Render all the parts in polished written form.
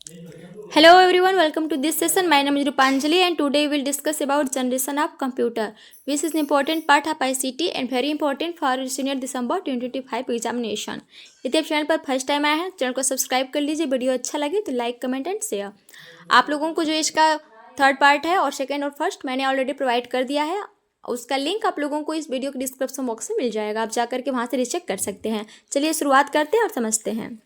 Hello everyone, welcome to this session. My name is Rupanjali and today we will discuss about generation of computer, which is an important part of ICT and very important for senior December 2025 examination. यदि आप channel पर first time आए हैं channel को subscribe कर लीजिए, video अच्छा लगे तो लाइक कमेंट एंड शेयर। आप लोगों को जो इसका थर्ड पार्ट है और सेकेंड और फर्स्ट मैंने ऑलरेडी प्रोवाइड कर दिया है, उसका लिंक आप लोगों को इस वीडियो के डिस्क्रिप्शन बॉक्स में मिल जाएगा, आप जाकर के वहाँ से रीचेक कर सकते हैं। चलिए शुरुआत करते हैं और समझते हैं।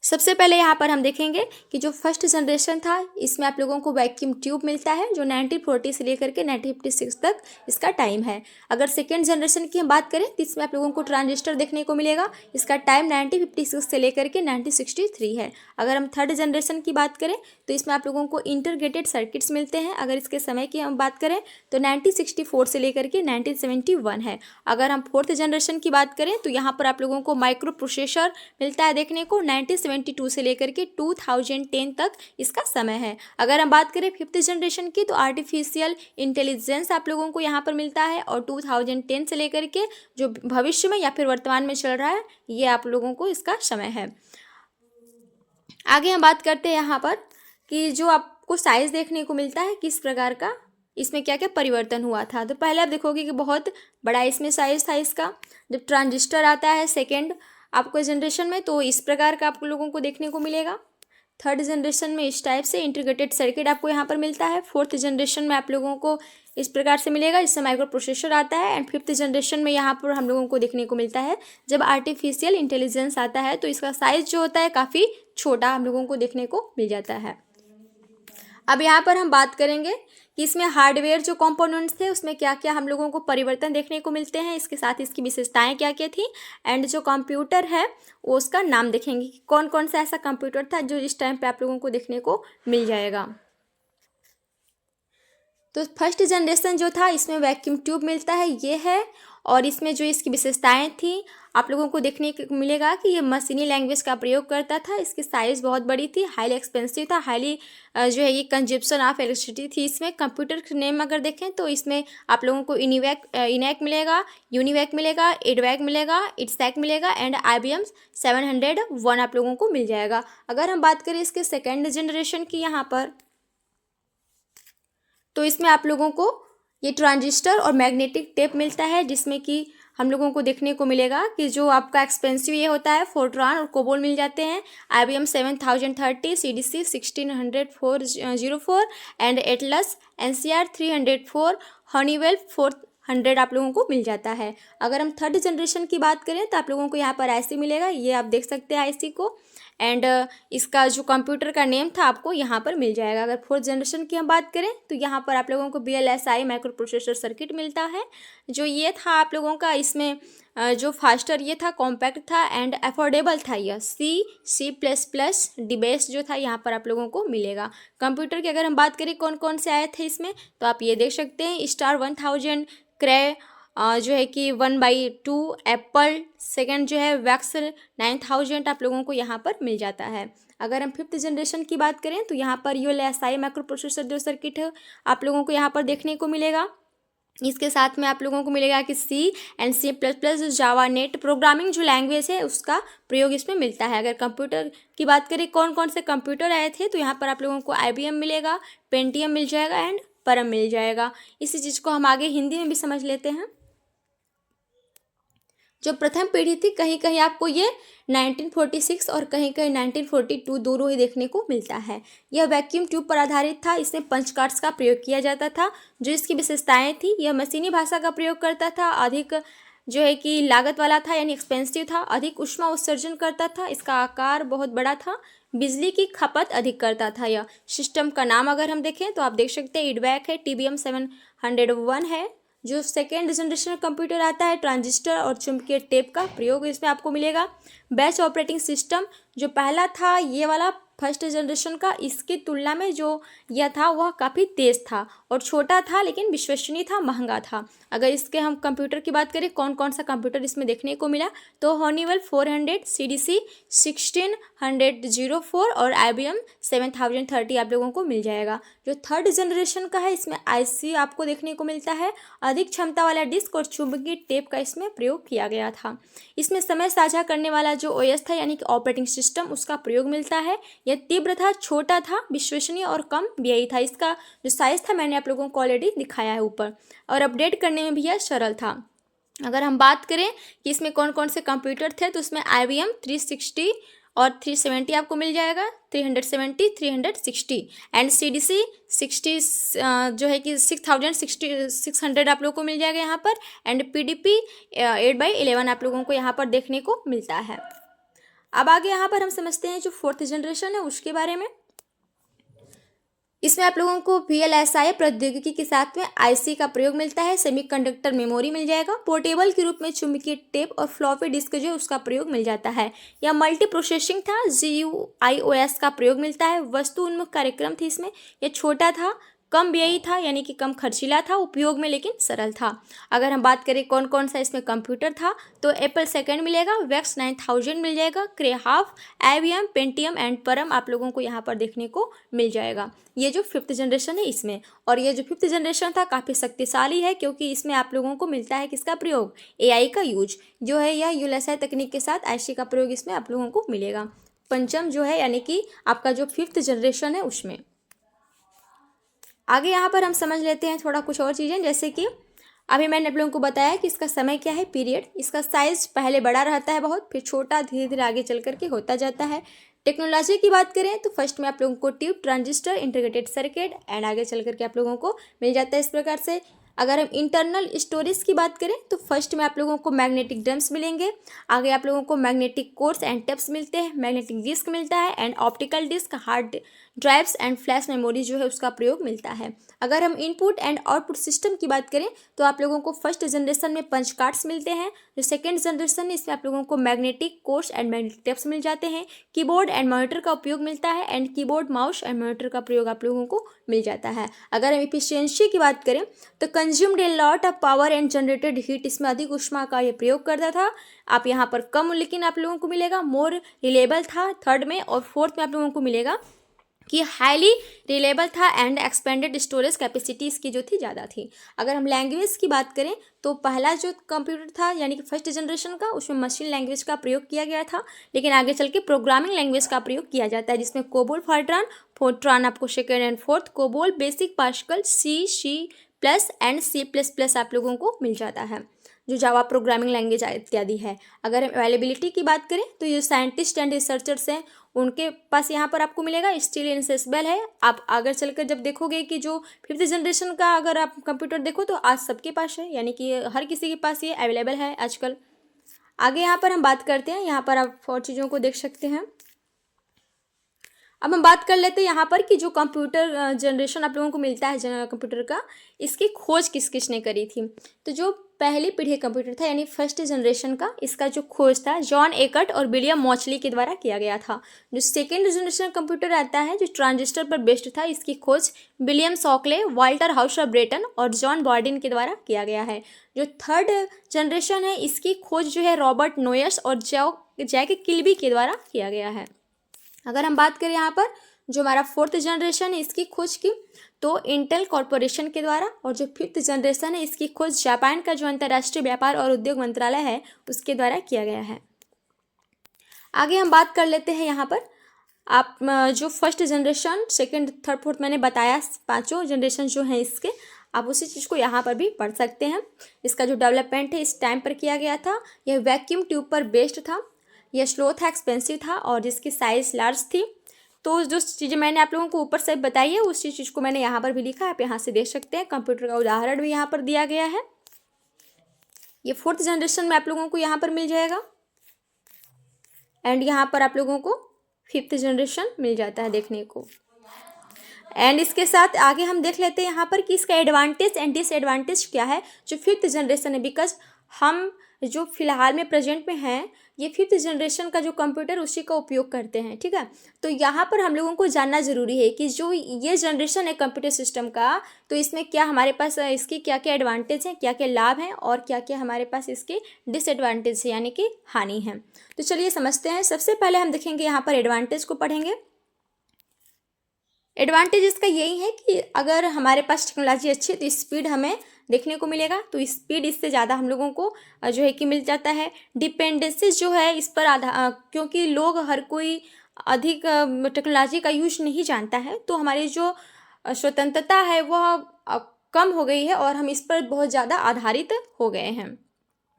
सबसे पहले यहाँ पर हम देखेंगे कि जो फर्स्ट जनरेशन था इसमें आप लोगों को वैक्यूम ट्यूब मिलता है जो 1940 से लेकर के 1956 तक इसका टाइम है। अगर सेकेंड जनरेशन की हम बात करें तो इसमें आप लोगों को ट्रांजिस्टर देखने को मिलेगा, इसका टाइम 1956 से लेकर के 1963 है। अगर हम थर्ड जनरेशन की बात करें तो इसमें आप लोगों को इंटीग्रेटेड सर्किट्स मिलते हैं। अगर इसके समय की हम बात करें तो 1964 से लेकर के 1971 है। अगर हम फोर्थ जनरेशन की बात करें तो यहाँ पर आप लोगों को माइक्रो प्रोसेसर मिलता है देखने को 1972 से लेकर के 2010 तक इसका समय है। अगर हम बात करें फिफ्थ जनरेशन की तो आर्टिफिशियल इंटेलिजेंस आप लोगों को यहाँ पर मिलता है और 2010 से लेकर के जो भविष्य में या फिर वर्तमान में चल रहा है ये आप लोगों को इसका समय है। आगे हम बात करते हैं यहाँ पर कि जो आपको साइज देखने को मिलता है किस प्रकार का, इसमें क्या क्या परिवर्तन हुआ था। तो पहले आप देखोगे कि बहुत बड़ा इसमें साइज था इसका। जब ट्रांजिस्टर आता है सेकेंड आपको जनरेशन में तो इस प्रकार का आप लोगों को देखने को मिलेगा। थर्ड जनरेशन में इस टाइप से इंटीग्रेटेड सर्किट आपको यहाँ पर मिलता है। फोर्थ जनरेशन में आप लोगों को इस प्रकार से मिलेगा जिससे माइक्रो प्रोसेसर आता है। एंड फिफ्थ जनरेशन में यहाँ पर हम लोगों को देखने को मिलता है जब आर्टिफिशियल इंटेलिजेंस आता है तो इसका साइज जो होता है काफ़ी छोटा हम लोगों को देखने को मिल जाता है। अब यहाँ पर हम बात करेंगे कि इसमें हार्डवेयर जो कंपोनेंट्स थे उसमें क्या क्या हम लोगों को परिवर्तन देखने को मिलते हैं, इसके साथ इसकी विशेषताएं क्या क्या थी। एंड जो कंप्यूटर है वो उसका नाम देखेंगे कि कौन कौन सा ऐसा कंप्यूटर था जो इस टाइम पे आप लोगों को देखने को मिल जाएगा। तो फर्स्ट जनरेशन जो था इसमें वैक्यूम ट्यूब मिलता है ये है, और इसमें जो इसकी विशेषताएं थी आप लोगों को देखने को मिलेगा कि ये मशीनी लैंग्वेज का प्रयोग करता था। इसकी साइज़ बहुत बड़ी थी, हाईली एक्सपेंसिव था, हाईली जो है ये कंजप्शन ऑफ इलेक्ट्रिसिटी थी। इसमें कंप्यूटर के नेम अगर देखें तो इसमें आप लोगों को इनैक मिलेगा, यूनिवैक मिलेगा, एडवैक मिलेगा, इट्सैक मिलेगा एंड IBM 701 आप लोगों को मिल जाएगा। अगर हम बात करें इसके सेकेंड जनरेशन की यहाँ पर तो इसमें आप लोगों को ये ट्रांजिस्टर और मैग्नेटिक टेप मिलता है जिसमें कि हम लोगों को देखने को मिलेगा कि जो आपका एक्सपेंसिव ये होता है फोर्ट्रॉन और कोबोल मिल जाते हैं। IBM 7030, CDC 16404 and Atlas NCR 304, Honeywell 400 आप लोगों को मिल जाता है। अगर हम थर्ड जनरेशन की बात करें तो आप लोगों को यहाँ पर IC मिलेगा, ये आप देख सकते हैं IC को। एंड इसका जो कंप्यूटर का नेम था आपको यहाँ पर मिल जाएगा। अगर फोर्थ जनरेशन की हम बात करें तो यहाँ पर आप लोगों को VLSI माइक्रो प्रोसेसर सर्किट मिलता है। जो ये था आप लोगों का इसमें जो फास्टर ये था, कॉम्पैक्ट था एंड अफोर्डेबल था। यह C++ डिबेस जो था यहाँ पर आप लोगों को मिलेगा। कंप्यूटर की अगर हम बात करें कौन कौन से आए थे इसमें तो आप ये देख सकते हैं स्टार 1000, क्रे जो है कि 1/2, एप्पल सेकेंड जो है वैक्स 9000 आप लोगों को यहाँ पर मिल जाता है। अगर हम फिफ्थ जनरेशन की बात करें तो यहाँ पर ULSI माइक्रो प्रोसेसर जो सर्किट है आप लोगों को यहाँ पर देखने को मिलेगा। इसके साथ में आप लोगों को मिलेगा कि C and C++ Java net programming जो लैंग्वेज है उसका प्रयोग इसमें मिलता है। अगर कंप्यूटर की बात करें कौन कौन से कंप्यूटर आए थे तो यहाँ पर आप लोगों को IBM मिलेगा, पेंटियम मिल जाएगा एंड परम मिल जाएगा। इसी चीज़ को हम आगे हिंदी में भी समझ लेते हैं। जो प्रथम पीढ़ी थी कहीं कहीं आपको ये 1946 और कहीं कहीं 1942 दोनों ही देखने को मिलता है। यह वैक्यूम ट्यूब पर आधारित था, इसमें पंच कार्ड्स का प्रयोग किया जाता था। जो इसकी विशेषताएं थी यह मशीनी भाषा का प्रयोग करता था, अधिक जो है कि लागत वाला था यानी एक्सपेंसिव था, अधिक ऊष्मा उत्सर्जन करता था, इसका आकार बहुत बड़ा था, बिजली की खपत अधिक करता था। यह सिस्टम का नाम अगर हम देखें तो आप देख सकते हैं इडवैक है, TBM 701 है। जो सेकेंड जनरेशन कंप्यूटर आता है ट्रांजिस्टर और चुंबकीय टेप का प्रयोग इसमें आपको मिलेगा। बैच ऑपरेटिंग सिस्टम जो पहला था ये वाला फर्स्ट जनरेशन का, इसकी तुलना में जो यह था वह काफ़ी तेज़ था और छोटा था लेकिन विश्वसनीय था, महंगा था। अगर इसके हम कंप्यूटर की बात करें कौन कौन सा कंप्यूटर इसमें देखने को मिला तो हनीवेल 400, CDC 1604 और IBM 7030 आप लोगों को मिल जाएगा। जो थर्ड जनरेशन का है इसमें IC आपको देखने को मिलता है, अधिक क्षमता वाला डिस्क और चुंबकीय टेप का इसमें प्रयोग किया गया था। इसमें समय साझा करने वाला जो OS था यानी कि ऑपरेटिंग सिस्टम उसका प्रयोग मिलता है। यह तीव्र था, छोटा था, विश्वसनीय और कम व्ययी था। इसका जो साइज़ था मैंने आप लोगों को ऑलरेडी दिखाया है ऊपर, और अपडेट करने में भी यह सरल था। अगर हम बात करें कि इसमें कौन कौन से कंप्यूटर थे, तो इसमें IBM 360 और 370 आपको मिल जाएगा, 370, 360 एंड CDC 60 जो है कि 600 आप लोगों को मिल जाएगा यहाँ पर, एंड PDP 8/11 आप लोगों को यहाँ पर देखने को मिलता है। अब आगे यहाँ पर हम समझते हैं जो 4th जनरेशन है उसके बारे में। इसमें आप लोगों को VLSI प्रौद्योगिकी के साथ में IC का प्रयोग मिलता है, सेमीकंडक्टर मेमोरी मिल जाएगा, पोर्टेबल के रूप में चुंबकीय टेप और फ्लॉपी डिस्क जो है उसका प्रयोग मिल जाता है। यह मल्टी प्रोसेसिंग था, GUIOS का प्रयोग मिलता है, वस्तु उन्मुख कार्यक्रम थी इसमें। यह छोटा था, कम व्ययी था यानी कि कम खर्चीला था, उपयोग में लेकिन सरल था। अगर हम बात करें कौन कौन सा इसमें कंप्यूटर था, तो एप्पल 2 मिलेगा, वेक्स 9000 मिल जाएगा, क्रेहाफ, IBM पेंटियम एंड परम आप लोगों को यहाँ पर देखने को मिल जाएगा। ये जो 5th जनरेशन है इसमें, और ये जो 5th जनरेशन था काफ़ी शक्तिशाली है, क्योंकि इसमें आप लोगों को मिलता है किसका प्रयोग, AI का यूज जो है, यह VLSI तकनीक के साथ IC का प्रयोग इसमें आप लोगों को मिलेगा। पंचम जो है यानी कि आपका जो 5th जनरेशन है उसमें। आगे यहाँ पर हम समझ लेते हैं थोड़ा कुछ और चीज़ें, जैसे कि अभी मैंने आप लोगों को बताया कि इसका समय क्या है, पीरियड। इसका साइज़ पहले बड़ा रहता है बहुत, फिर छोटा, धीरे धीरे आगे चल करके होता जाता है। टेक्नोलॉजी की बात करें तो फर्स्ट में आप लोगों को tube, transistor, integrated circuit and आगे चल करके आप लोगों को मिल जाता है इस प्रकार से। अगर हम इंटरनल स्टोरेज की बात करें तो फर्स्ट में आप लोगों को मैग्नेटिक ड्रम्स मिलेंगे, आगे आप लोगों को मैग्नेटिक कोर्स एंड टेप्स मिलते हैं, मैग्नेटिक डिस्क मिलता है and optical disk, hard drives and flash memory जो है उसका प्रयोग मिलता है। अगर हम इनपुट एंड आउटपुट सिस्टम की बात करें तो आप लोगों को फर्स्ट जनरेशन में पंच कार्ड्स मिलते हैं, जो सेकेंड जनरेशन है इसमें आप लोगों को magnetic cores and magnetic tapes मिल जाते हैं, कीबोर्ड एंड मॉनिटर का उपयोग मिलता है and keyboard, mouse and monitor का प्रयोग आप लोगों को मिल जाता है। अगर हम इफिशियंसी की बात करें तो consumed a lot of power and generated heat, इसमें अधिक ऊष्मा का ये प्रयोग करता था। आप यहाँ पर कम लेकिन आप लोगों को मिलेगा, मोर रिलेबल था थर्ड में, और फोर्थ में आप लोगों को मिलेगा कि हाईली रिलेबल था एंड एक्सपेंडेड स्टोरेज कैपेसिटी इसकी जो थी ज़्यादा थी। अगर हम लैंग्वेज की बात करें तो पहला जो कंप्यूटर था यानी कि फर्स्ट जनरेशन का, उसमें मशीन लैंग्वेज का प्रयोग किया गया था, लेकिन आगे चल के प्रोग्रामिंग लैंग्वेज का प्रयोग किया जाता है, जिसमें कोबोल, फोर्ट्रान आपको second and fourth, COBOL, basic, pascal, C++ and C++ आप लोगों को मिल जाता है, जो जावा प्रोग्रामिंग लैंग्वेज इत्यादि है। अगर हम अवेलेबिलिटी की बात करें तो ये साइंटिस्ट एंड रिसर्चर्स हैं, उनके पास यहाँ पर आपको मिलेगा, स्टिल इनसेसिबल है। आप आगे चलकर जब देखोगे कि जो 5th जनरेशन का अगर आप कंप्यूटर देखो तो आज सबके पास है, यानी कि हर किसी के पास ये अवेलेबल है आजकल। आगे यहाँ पर हम बात करते हैं, यहाँ पर आप और चीज़ों को देख सकते हैं। अब हम बात कर लेते हैं यहाँ पर कि जो कंप्यूटर जनरेशन आप लोगों को मिलता है कंप्यूटर का, इसकी खोज किस किसने करी थी। तो जो पहली पीढ़ी कंप्यूटर था यानी फर्स्ट जनरेशन का, इसका जो खोज था जॉन एकर्ट और विलियम मॉचली के द्वारा किया गया था। जो सेकेंड जनरेशन कंप्यूटर आता है जो ट्रांजिस्टर पर बेस्ड था, इसकी खोज William Shockley, Walter Houser Brattain और जॉन बॉर्डिन के द्वारा किया गया है। जो थर्ड जनरेशन है इसकी खोज जो है रॉबर्ट नोयस और जैक किल्बी के द्वारा किया गया है। अगर हम बात करें यहाँ पर जो हमारा 4th जनरेशन है इसकी खोज की तो इंटेल कॉरपोरेशन के द्वारा, और जो 5th जनरेशन है इसकी खोज जापान का जो अंतर्राष्ट्रीय व्यापार और उद्योग मंत्रालय है उसके द्वारा किया गया है। आगे हम बात कर लेते हैं यहाँ पर आप जो first generation, second, third, fourth मैंने बताया, पांचों जनरेशन जो हैं इसके, आप उसी चीज़ को यहाँ पर भी पढ़ सकते हैं। इसका जो डेवलपमेंट है इस टाइम पर किया गया था, यह वैक्यूम ट्यूब पर बेस्ड था, यह स्लो था, एक्सपेंसिव था और जिसकी साइज़ लार्ज थी। तो जो चीज़ें मैंने आप लोगों को ऊपर से बताई है उसी चीज़ को मैंने यहाँ पर भी लिखा है, आप यहाँ से देख सकते हैं। कंप्यूटर का उदाहरण भी यहाँ पर दिया गया है। ये 4th जनरेशन में आप लोगों को यहाँ पर मिल जाएगा एंड यहाँ पर आप लोगों को 5th जनरेशन मिल जाता है देखने को। एंड इसके साथ आगे हम देख लेते हैं यहाँ पर कि इसका एडवांटेज एंड डिसएडवांटेज क्या है जो 5th जनरेशन है, बिकॉज हम जो फिलहाल में प्रेजेंट में हैं ये 5th जनरेशन का जो कंप्यूटर उसी का उपयोग करते हैं, ठीक है। तो यहाँ पर हम लोगों को जानना ज़रूरी है कि जो ये जनरेशन है कंप्यूटर सिस्टम का, तो इसमें क्या हमारे पास इसके क्या क्या एडवांटेज हैं, क्या क्या लाभ हैं और क्या क्या हमारे पास इसके डिसएडवांटेज है यानी कि हानि है। तो चलिए समझते हैं। सबसे पहले हम देखेंगे यहाँ पर एडवांटेज को पढ़ेंगे। एडवांटेज इसका यही है कि अगर हमारे पास टेक्नोलॉजी अच्छी है तो स्पीड हमें देखने को मिलेगा, तो स्पीड इससे ज़्यादा हम लोगों को जो है कि मिल जाता है। डिपेंडेंसी जो है इस पर क्योंकि लोग हर कोई अधिक टेक्नोलॉजी का यूज नहीं जानता है, तो हमारी जो स्वतंत्रता है वह कम हो गई है और हम इस पर बहुत ज़्यादा आधारित हो गए हैं।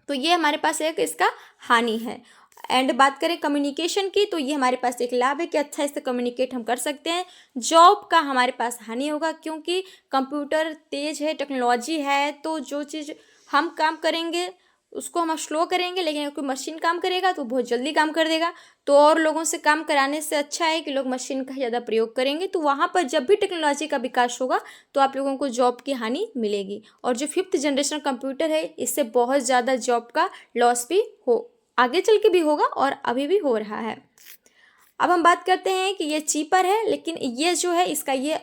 तो ये हमारे पास एक इसका हानि है। एंड बात करें कम्युनिकेशन की, तो ये हमारे पास एक लाभ है कि अच्छा इससे कम्युनिकेट हम कर सकते हैं। जॉब का हमारे पास हानि होगा, क्योंकि कंप्यूटर तेज है, टेक्नोलॉजी है, तो जो चीज़ हम काम करेंगे उसको हम स्लो करेंगे, लेकिन अगर कोई मशीन काम करेगा तो बहुत जल्दी काम कर देगा। तो और लोगों से काम कराने से अच्छा है कि लोग मशीन का ज़्यादा प्रयोग करेंगे। तो वहाँ पर जब भी टेक्नोलॉजी का विकास होगा तो आप लोगों को जॉब की हानि मिलेगी। और जो 5th जनरेशन कंप्यूटर है, इससे बहुत ज़्यादा जॉब का लॉस भी आगे चल के भी होगा और अभी भी हो रहा है। अब हम बात करते हैं कि ये चीपर है, लेकिन ये जो है इसका ये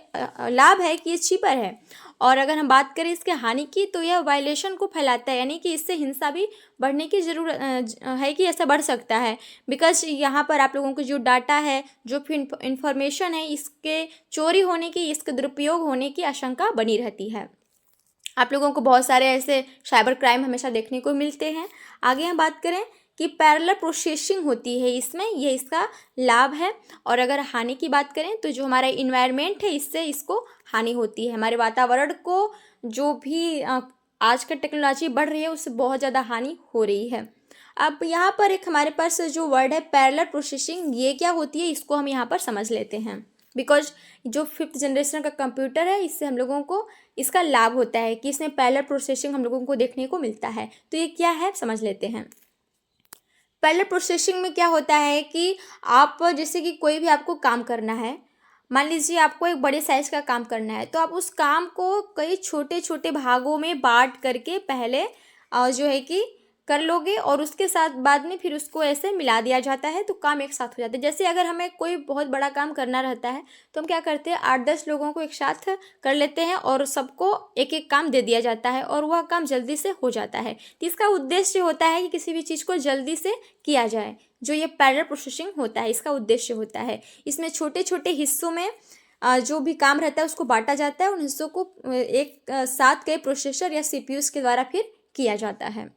लाभ है कि ये चीपर है। और अगर हम बात करें इसके हानि की, तो यह वायलेशन को फैलाता है, यानी कि इससे हिंसा भी बढ़ने की ज़रूरत है कि ऐसा बढ़ सकता है। बिकॉज यहाँ पर आप लोगों को जो डाटा है, जो फिर इंफॉर्मेशन है, इसके चोरी होने की, इसके दुरुपयोग होने की आशंका बनी रहती है। आप लोगों को बहुत सारे ऐसे साइबर क्राइम हमेशा देखने को मिलते हैं। आगे हम बात करें कि पैरेलल प्रोसेसिंग होती है इसमें, ये इसका लाभ है। और अगर हानि की बात करें तो जो हमारा इन्वायरमेंट है, इससे इसको हानि होती है। हमारे वातावरण को जो भी आज का टेक्नोलॉजी बढ़ रही है उससे बहुत ज़्यादा हानि हो रही है। अब यहाँ पर एक हमारे पास जो वर्ड है पैरेलल प्रोसेसिंग, ये क्या होती है इसको हम यहाँ पर समझ लेते हैं। बिकॉज जो 5th जनरेशन का कंप्यूटर है, इससे हम लोगों को इसका लाभ होता है कि इसमें पैरेलल प्रोसेसिंग हम लोगों को देखने को मिलता है। तो ये क्या है समझ लेते हैं। पैरेलल प्रोसेसिंग में क्या होता है कि आप जैसे कि कोई भी आपको काम करना है, मान लीजिए आपको एक बड़े साइज का काम करना है, तो आप उस काम को कई छोटे छोटे भागों में बांट करके पहले जो है कि कर लोगे, और उसके साथ बाद में फिर उसको ऐसे मिला दिया जाता है तो काम एक साथ हो जाता है। जैसे अगर हमें कोई बहुत बड़ा काम करना रहता है तो हम क्या करते हैं, 8-10 लोगों को एक साथ कर लेते हैं और सबको एक एक काम दे दिया जाता है और वह काम जल्दी से हो जाता है। तो इसका उद्देश्य होता है कि किसी भी चीज़ को जल्दी से किया जाए। जो ये पैरेलल प्रोसेसिंग होता है, इसका उद्देश्य होता है। इसमें छोटे छोटे हिस्सों में जो भी काम रहता है उसको बांटा जाता है, उन हिस्सों को एक साथ कई प्रोसेसर या सीपीयूज के द्वारा फिर किया जाता है।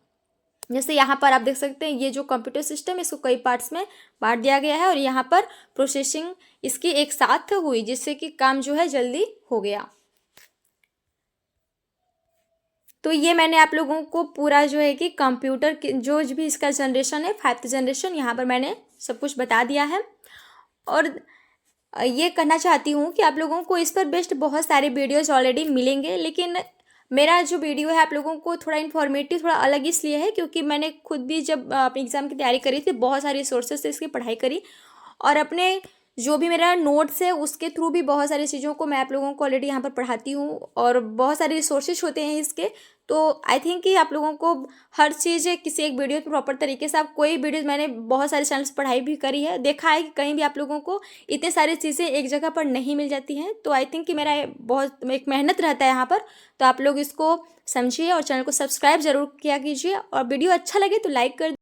जैसे यहाँ पर आप देख सकते हैं, ये जो कंप्यूटर सिस्टम है इसको कई पार्ट्स में बांट दिया गया है और यहाँ पर प्रोसेसिंग इसकी एक साथ हुई, जिससे कि काम जो है जल्दी हो गया। तो ये मैंने आप लोगों को पूरा जो है कि कंप्यूटर जो भी इसका जनरेशन है, 5th जनरेशन, यहाँ पर मैंने सब कुछ बता दिया है। और ये कहना चाहती हूँ कि आप लोगों को इस पर बेस्ड बहुत सारे वीडियोज़ ऑलरेडी मिलेंगे, लेकिन मेरा जो वीडियो है आप लोगों को थोड़ा इन्फॉर्मेटिव, थोड़ा अलग इसलिए है क्योंकि मैंने खुद भी जब अपने एग्ज़ाम की तैयारी करी थी, बहुत सारी सोर्सेज से इसकी पढ़ाई करी, और अपने जो भी मेरा नोट्स है उसके थ्रू भी बहुत सारी चीज़ों को मैं आप लोगों को ऑलरेडी यहाँ पर पढ़ाती हूँ, और बहुत सारे रिसोर्सेज होते हैं इसके। तो आई थिंक कि आप लोगों को हर चीज़ किसी एक वीडियो में प्रॉपर तरीके से, आप कोई वीडियोज़ मैंने बहुत सारे चैनल से पढ़ाई भी करी है, देखा है कि कहीं भी आप लोगों को इतनी सारी चीज़ें एक जगह पर नहीं मिल जाती हैं। तो आई थिंक कि मेरा बहुत एक मेहनत रहता है यहाँ पर, तो आप लोग इसको समझिए और चैनल को सब्सक्राइब ज़रूर किया कीजिए, और वीडियो अच्छा लगे तो लाइक कर